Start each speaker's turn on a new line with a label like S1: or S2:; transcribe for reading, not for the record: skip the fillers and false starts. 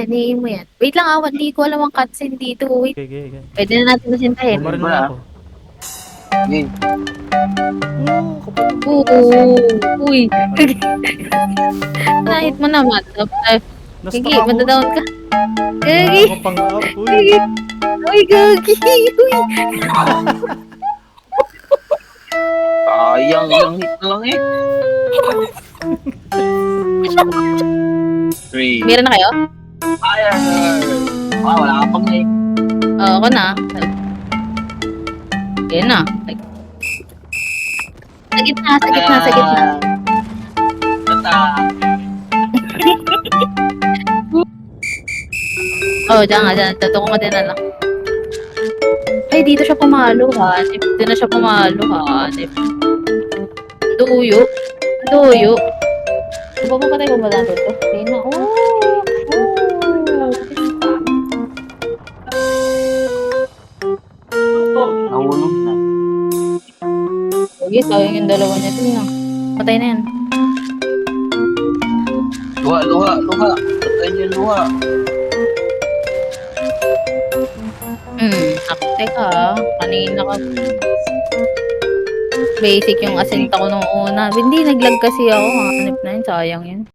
S1: yan, hihiin mo yan. Wait lang hindi ko alam ang cutscene dito. Wait,
S2: Okay.
S1: pwede na natin masintahin.
S2: Bumaril
S3: Ba
S2: na
S3: na?
S2: ako.
S3: Sige.
S2: Kapal ng
S1: Oo, uy. Nahit mo naman. Gigi,
S2: Nasta ako.
S1: madadown ka.
S2: Wala
S1: Gigi.
S2: ako pang up. Uy.
S1: Gigi. Uy, Gigi. Uy.
S3: Sayang, ilang hit na lang eh. 3.
S1: Meron na kayo?
S3: Fire! Ah, wala ka pang hit.
S1: Oo, ako na. Yan na. Sa gitna, sa gitna, sa gitna.
S3: Tata.
S1: Oh, dyan. Tutungo ko din na lang. Ay, dito siya pumalo, hanip. Dito na siya pumalo, hanip. Duyo. Duyo. Papapatay ko ba natin ito? Hindi na.
S3: Nahulog na.
S1: Sige, sayang yung dalawa niya dun na. Patay na yan.
S3: Luha. Patayin yung luha.
S1: Teka, kanina ka. Basic yung asinta ko nung una. Hindi, naglag kasi ako. Hanip na yun, sayang yun.